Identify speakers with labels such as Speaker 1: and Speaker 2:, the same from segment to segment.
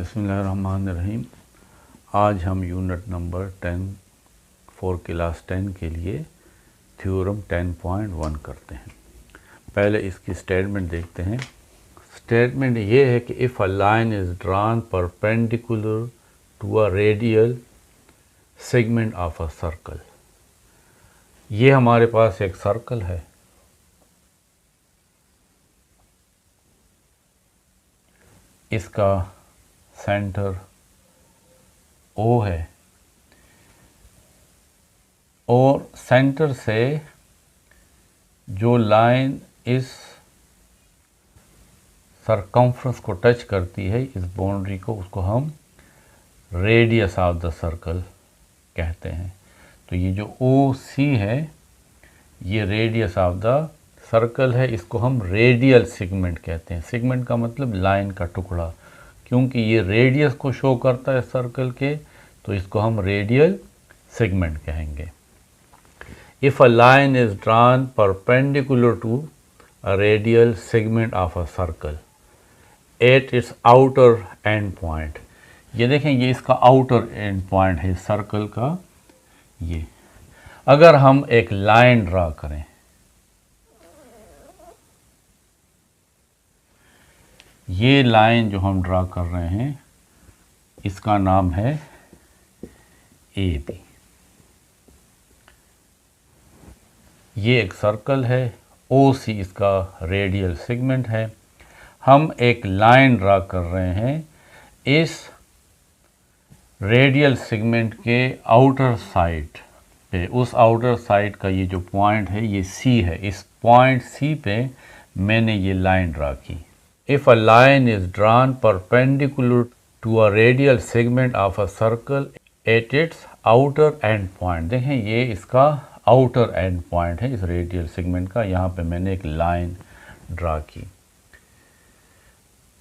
Speaker 1: बिस्मिल्लाहिर्रहमानिर्रहीम। आज हम यूनिट नंबर 10 फॉर क्लास 10 के लिए थ्योरम 10.1 करते हैं। पहले इसकी स्टेटमेंट देखते हैं। स्टेटमेंट ये है कि if a line is drawn perpendicular to a radial segment of a circle. ये हमारे पास एक सर्कल है, इसका सेंटर O है और सेंटर से जो लाइन इस सरकमफ्रेंस को टच करती है, इस बाउंड्री को, उसको हम रेडियस ऑफ द सर्कल कहते हैं। तो ये जो OC है, ये रेडियस ऑफ द सर्कल है, इसको हम रेडियल सेगमेंट कहते हैं। सेगमेंट का मतलब लाइन का टुकड़ा, क्योंकि ये रेडियस को शो करता है सर्कल के, तो इसको हम रेडियल सेगमेंट कहेंगे। If a line is drawn perpendicular to a radial segment of a circle at its outer end point. ये देखें, ये इसका आउटर एंड पॉइंट है सर्कल का। ये अगर हम एक लाइन ड्रा करें, ये लाइन जो हम ड्रा कर रहे हैं, इसका नाम है AB। ये एक सर्कल है, OC इसका रेडियल सेगमेंट है। हम एक लाइन ड्रा कर रहे हैं इस रेडियल सेगमेंट के आउटर साइड पे। उस आउटर साइड का ये जो पॉइंट है, ये C है। इस पॉइंट C पे मैंने ये लाइन ड्रा की। If a line is drawn perpendicular to a radial segment of a circle at its outer end point. देखें, ये इसका आउटर एंड पॉइंट है इस रेडियल सेगमेंट का। यहाँ पे मैंने एक लाइन ड्रा की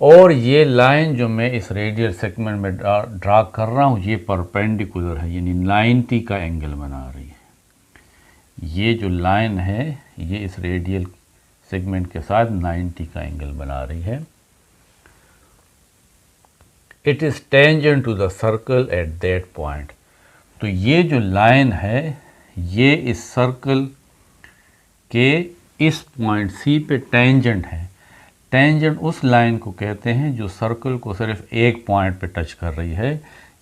Speaker 1: और ये लाइन जो मैं इस रेडियल सेगमेंट में ड्रा कर रहा हूँ, ये परपेंडिकुलर है, यानी 90 का एंगल बना रही है। ये जो लाइन है, ये इस रेडियल सेगमेंट के साथ 90 का एंगल बना रही है। It is tangent to the circle at that point. तो ये जो लाइन है, ये इस सर्कल के इस पॉइंट C पे टेंजेंट है। टेंजेंट उस लाइन को कहते हैं जो सर्कल को सिर्फ एक पॉइंट पे टच कर रही है,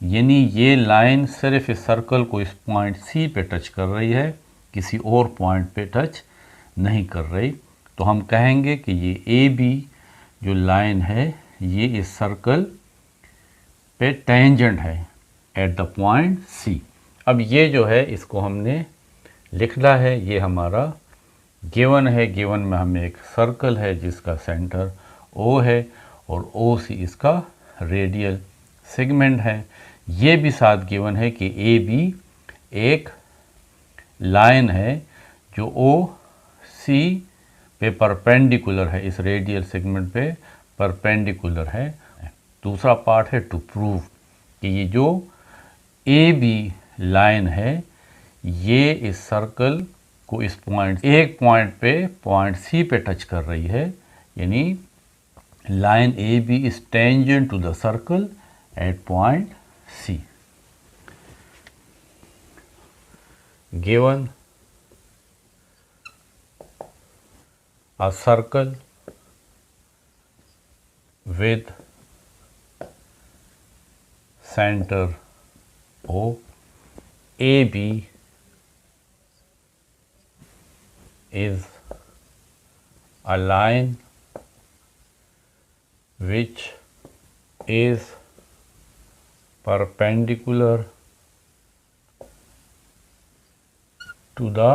Speaker 1: यानी ये लाइन सिर्फ इस सर्कल को इस पॉइंट C पे टच कर रही है, किसी और पॉइंट पे टच नहीं कर रही। तो हम कहेंगे कि ये AB जो लाइन है, ये इस सर्कल पे टेंजेंट है एट द पॉइंट C। अब ये जो है, इसको हमने लिखना है, ये हमारा गिवन है। गिवन में हमें एक सर्कल है जिसका सेंटर O है और OC इसका रेडियल सेगमेंट है। ये भी साथ गिवन है कि AB एक लाइन है जो OC पे परपेंडिकुलर है, इस रेडियल सेगमेंट पे परपेंडिकुलर है। दूसरा पार्ट है टू प्रूव कि ये जो AB लाइन है, ये इस सर्कल को इस पॉइंट, एक पॉइंट पे, पॉइंट C पे टच कर रही है, यानी line AB is tangent to the circle at point C। Given a circle with center O, AB is a line which is perpendicular to the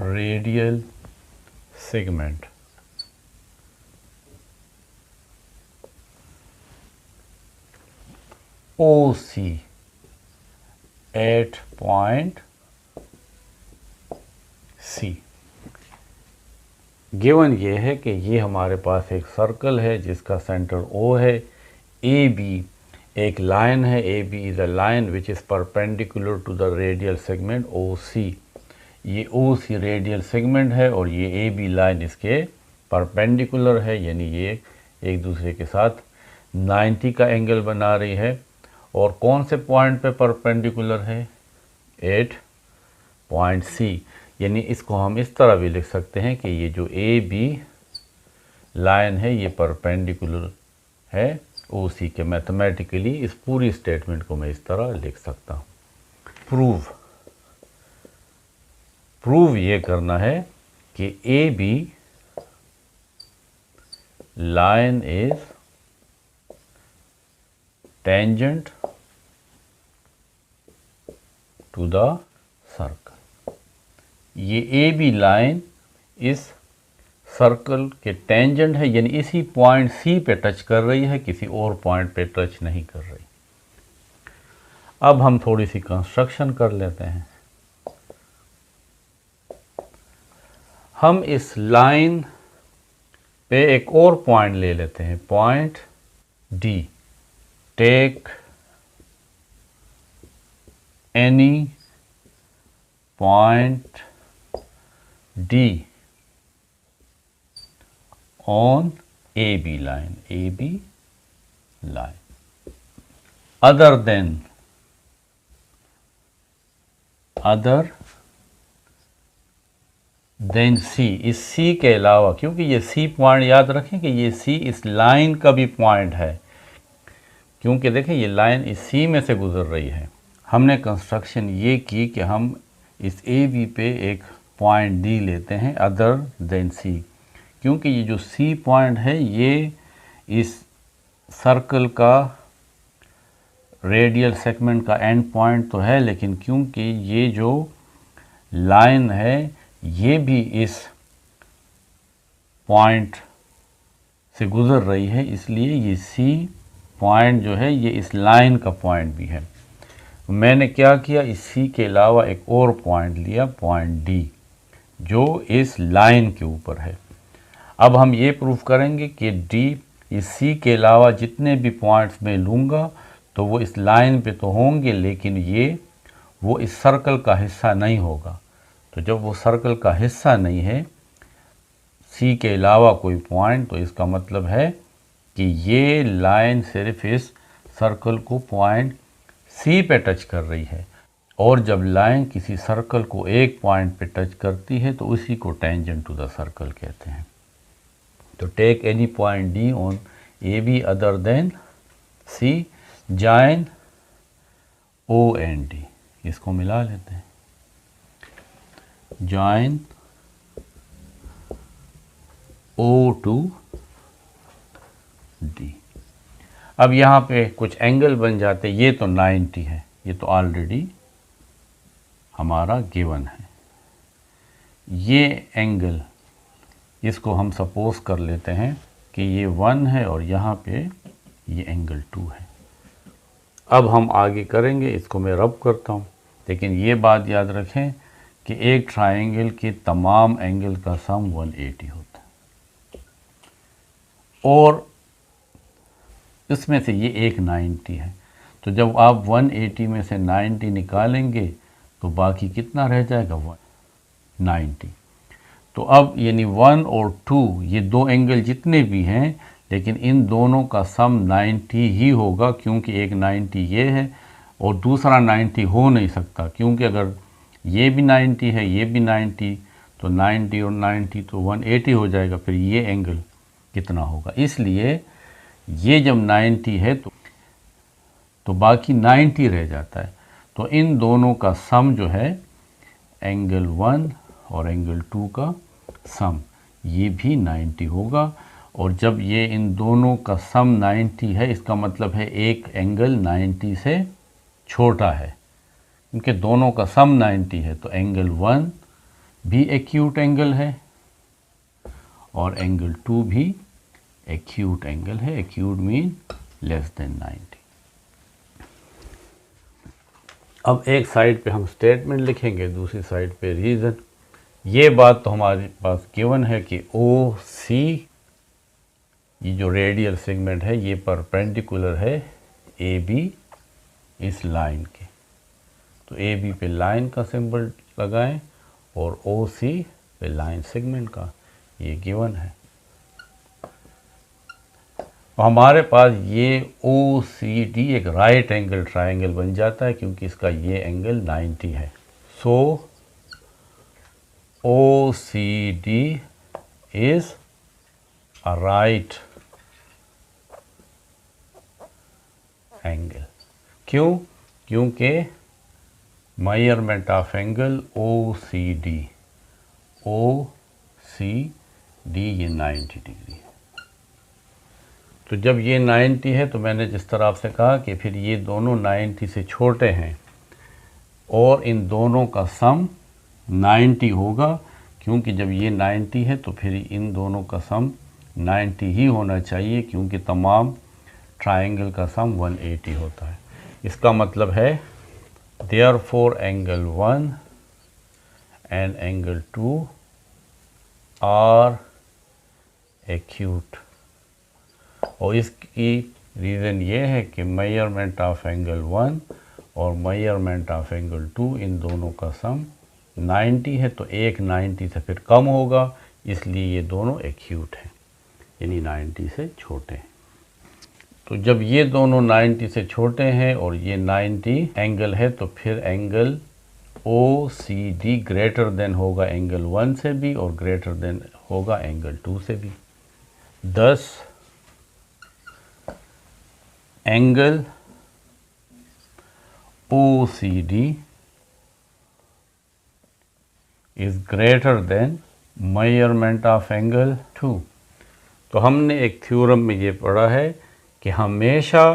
Speaker 1: radial segment OC at point C। Given ये है कि ये हमारे पास एक circle है जिसका centre O है। AB एक लाइन है, AB is a line which is perpendicular to the radial segment OC। ये OC रेडियल सेगमेंट है और ये AB लाइन इसके परपेंडिकुलर है, यानी ये एक दूसरे के साथ 90 का एंगल बना रही है। और कौन से पॉइंट पे परपेंडिकुलर है? At point C. यानी इसको हम इस तरह भी लिख सकते हैं कि ये जो ए बी लाइन है ये परपेंडिकुलर है ओ सी के। मैथमेटिकली इस पूरी स्टेटमेंट को मैं इस तरह लिख सकता हूँ। प्रूव ये करना है कि A B line is tangent to the circle. ये ए बी लाइन इस सर्कल के टेंजेंट है, यानी इसी पॉइंट सी पे टच कर रही है, किसी और पॉइंट पे टच नहीं कर रही। अब हम थोड़ी सी कंस्ट्रक्शन कर लेते हैं। हम इस लाइन पे एक और पॉइंट ले लेते हैं, point D. Take any point D on AB line, other than C। इस C के अलावा, क्योंकि ये C पॉइंट याद रखें कि ये C इस लाइन का भी पॉइंट है, क्योंकि देखें ये लाइन इस C में से गुजर रही है। हमने कंस्ट्रक्शन ये की कि हम इस AB पे एक पॉइंट D लेते हैं अदर देन C, क्योंकि ये जो C पॉइंट है ये इस सर्कल का रेडियल सेगमेंट का एंड पॉइंट तो है, लेकिन क्योंकि ये जो लाइन है ये भी इस पॉइंट से गुज़र रही है, इसलिए ये C पॉइंट जो है ये इस लाइन का पॉइंट भी है। मैंने क्या किया, इस C के अलावा एक और पॉइंट लिया, पॉइंट D, जो इस लाइन के ऊपर है। अब हम ये प्रूफ करेंगे कि D इस C के अलावा जितने भी पॉइंट्स मैं लूँगा तो वो इस लाइन पे तो होंगे, लेकिन वो इस सर्कल का हिस्सा नहीं होगा। तो जब वो सर्कल का हिस्सा नहीं है C के अलावा कोई पॉइंट, तो इसका मतलब है कि ये लाइन सिर्फ इस सर्कल को पॉइंट C पे टच कर रही है। और जब लाइन किसी सर्कल को एक पॉइंट पे टच करती है तो उसी को टेंजेंट टू द सर्कल कहते हैं। तो take any point D on AB other than C, join O and D। इसको मिला लेते हैं, जॉइन O टू D। अब यहाँ पे कुछ एंगल बन जाते, ये तो 90 है, ये तो ऑलरेडी हमारा गिवन है। ये एंगल, इसको हम सपोज कर लेते हैं कि ये 1 है और यहाँ पे ये एंगल 2 है। अब हम आगे करेंगे, इसको मैं रब करता हूँ, लेकिन ये बात याद रखें कि एक ट्रायंगल के तमाम एंगल का सम 180 होता है और इसमें से ये एक 90 है। तो जब आप 180 में से 90 निकालेंगे तो बाकी कितना रह जाएगा, 90। तो अब यानी 1 और 2 ये दो एंगल जितने भी हैं, लेकिन इन दोनों का सम 90 ही होगा, क्योंकि एक 90 ये है और दूसरा 90 हो नहीं सकता, क्योंकि अगर ये भी 90 है ये भी 90, तो 90 और 90 तो 180 हो जाएगा। फिर ये एंगल कितना होगा, इसलिए ये जब 90 है तो बाकी 90 रह जाता है। तो इन दोनों का सम जो है एंगल 1 और एंगल 2 का सम, ये भी 90 होगा। और जब ये इन दोनों का सम 90 है, इसका मतलब है एक एंगल 90 से छोटा है, क्योंकि दोनों का सम 90 है। तो एंगल 1 भी एक्यूट एंगल है और एंगल 2 भी एक्यूट एंगल है। Acute mean less than 90। अब एक साइड पे हम स्टेटमेंट लिखेंगे, दूसरी साइड पे रीज़न। ये बात तो हमारे पास गिवन है कि ओ सी, ये जो रेडियल सेगमेंट है ये परपेंडिकुलर है ए बी इस लाइन के। तो ए बी पे लाइन का सिंबल लगाएं और ओ सी पे लाइन सेगमेंट का, ये गिवन है। तो हमारे पास ये ओ सी डी एक राइट एंगल ट्राइंगल बन जाता है क्योंकि इसका ये एंगल 90 है। So O C D is a right angle. क्यों? क्योंकि measurement of angle O C D ये 90 डिग्री है। तो जब ये 90 है तो मैंने जिस तरह आपसे कहा कि फिर ये दोनों 90 से छोटे हैं और इन दोनों का सम 90 होगा, क्योंकि जब ये 90 है तो फिर इन दोनों का सम 90 ही होना चाहिए, क्योंकि तमाम ट्राइंगल का सम 180 होता है। इसका मतलब है therefore angle 1 and angle 2 are acute. और इसकी रीज़न ये है कि मेजरमेंट ऑफ एंगल 1 और मेजरमेंट ऑफ एंगल 2 इन दोनों का सम 90 है, तो एक 90 से फिर कम होगा, इसलिए ये दोनों एक्यूट हैं, यानी 90 से छोटे हैं। तो जब ये दोनों 90 से छोटे हैं और ये 90 एंगल है तो फिर angle O C D greater than होगा एंगल 1 से भी और ग्रेटर देन होगा एंगल 2 से भी। thus angle OCD is greater than measurement of angle 2। तो हमने एक थ्योरम में ये पढ़ा है कि हमेशा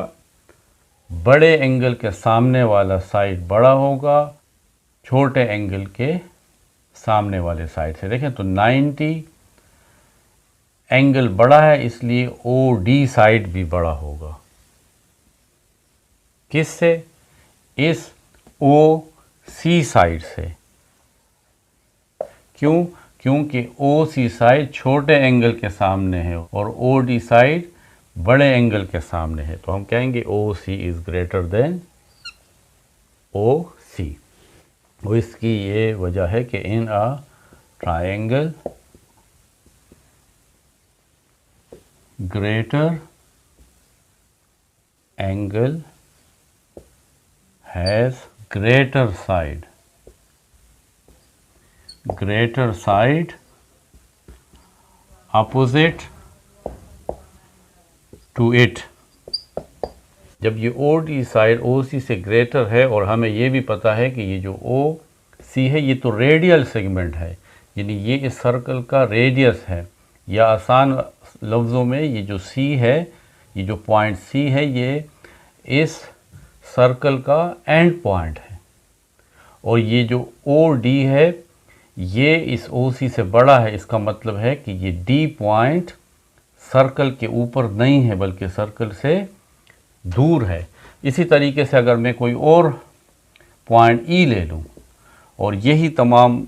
Speaker 1: बड़े एंगल के सामने वाला साइड बड़ा होगा छोटे एंगल के सामने वाले साइड से। देखें तो 90 एंगल बड़ा है, इसलिए OD साइड भी बड़ा होगा। किससे? इस OC साइड से। क्यों? क्योंकि OC साइड छोटे एंगल के सामने है और OD साइड बड़े एंगल के सामने है, तो हम कहेंगे OC is greater than OC। और इसकी ये वजह है कि in a triangle greater angle has greater side opposite to it। जब ये OD साइड OC से ग्रेटर है और हमें ये भी पता है कि ये जो OC है ये तो रेडियल सेगमेंट है, यानी ये इस सर्कल का रेडियस है, या आसान लफ्ज़ों में ये जो C है, ये जो पॉइंट C है, ये इस सर्कल का एंड पॉइंट है। और ये जो OD है ये इस OC से बड़ा है, इसका मतलब है कि ये D पॉइंट सर्कल के ऊपर नहीं है बल्कि सर्कल से दूर है। इसी तरीके से अगर मैं कोई और पॉइंट E ले लूँ और यही तमाम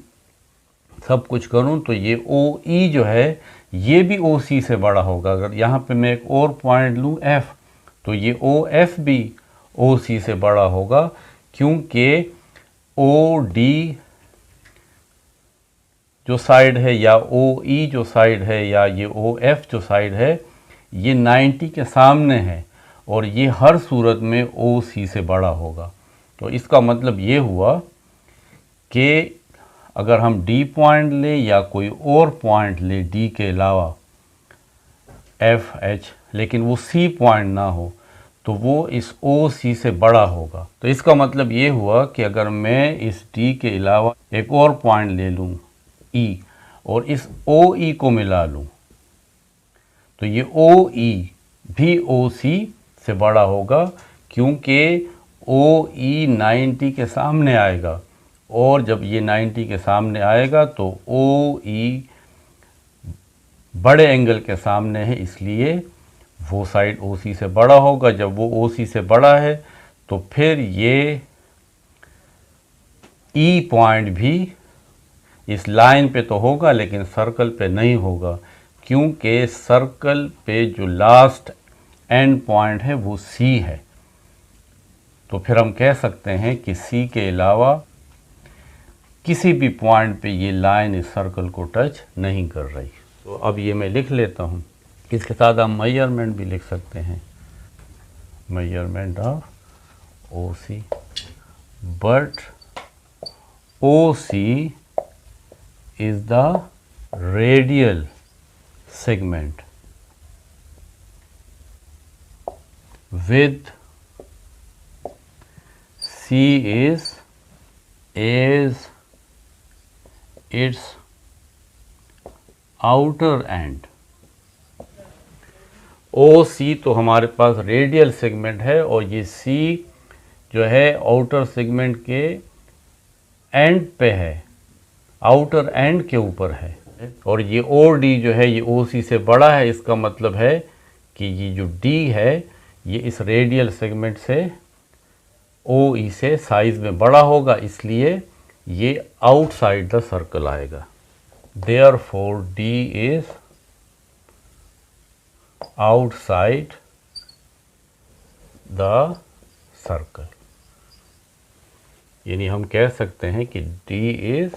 Speaker 1: सब कुछ करूँ तो ये OE जो है ये भी OC से बड़ा होगा। अगर यहाँ पे मैं एक और पॉइंट लूँ F तो ये OF भी OC से बड़ा होगा, क्योंकि OD जो साइड है या OE जो साइड है या ये OF जो साइड है ये 90 के सामने है और ये हर सूरत में OC से बड़ा होगा। तो इसका मतलब ये हुआ कि अगर हम D पॉइंट लें या कोई और पॉइंट ले D के अलावा FH, लेकिन वो C पॉइंट ना हो तो वो इस OC से बड़ा होगा। तो इसका मतलब ये हुआ कि अगर मैं इस D के अलावा एक और पॉइंट ले लूँ E और इस OE को मिला लूँ तो ये OE भी OC से बड़ा होगा, क्योंकि OE 90 के सामने आएगा और जब ये 90 के सामने आएगा तो OE बड़े एंगल के सामने है, इसलिए वो साइड OC से बड़ा होगा। जब वो OC से बड़ा है तो फिर ये E पॉइंट भी इस लाइन पे तो होगा लेकिन सर्कल पे नहीं होगा, क्योंकि सर्कल पे जो लास्ट एंड पॉइंट है वो C है। तो फिर हम कह सकते हैं कि C के अलावा किसी भी पॉइंट पे ये लाइन इस सर्कल को टच नहीं कर रही। तो अब ये मैं लिख लेता हूँ इसके साथ हम मेजरमेंट भी लिख सकते हैं, measurement of O C, but O C is the radial segment with C is as its outer end। O C तो हमारे पास रेडियल सेगमेंट है और ये सी जो है आउटर सेगमेंट के एंड पे है, आउटर एंड के ऊपर है। और ये ओ डी जो है ये ओ सी से बड़ा है, इसका मतलब है कि ये जो डी है ये इस रेडियल सेगमेंट से ओ ई से साइज में बड़ा होगा, इसलिए ये आउटसाइड द सर्कल आएगा। Therefore D is outside the circle, यानी हम कह सकते हैं कि D is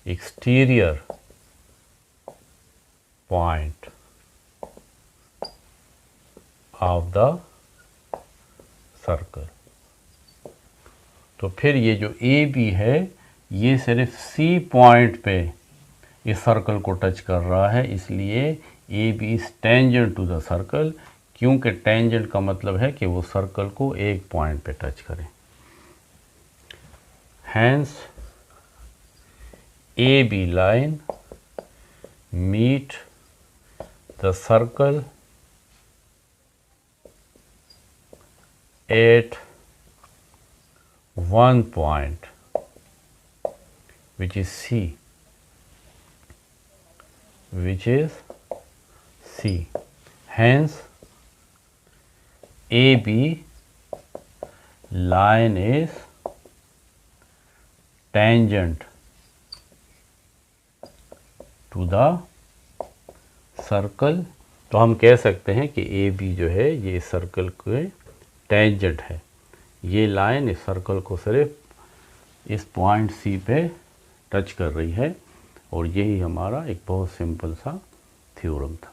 Speaker 1: exterior point of the circle. तो फिर ये जो ए बी है ये सिर्फ सी पॉइंट पे इस सर्कल को टच कर रहा है, इसलिए A B is tangent to the circle, क्योंकि टेंजेंट का मतलब है कि वो सर्कल को एक पॉइंट पे टच करे। Hence A B line meet the circle at one point which is C, hence AB line is tangent to the circle. तो हम कह सकते हैं कि ए बी जो है ये सर्कल के टेंजेंट है, ये लाइन इस सर्कल को सिर्फ इस पॉइंट सी पे टच कर रही है, और यही हमारा एक बहुत सिंपल सा थ्योरम था।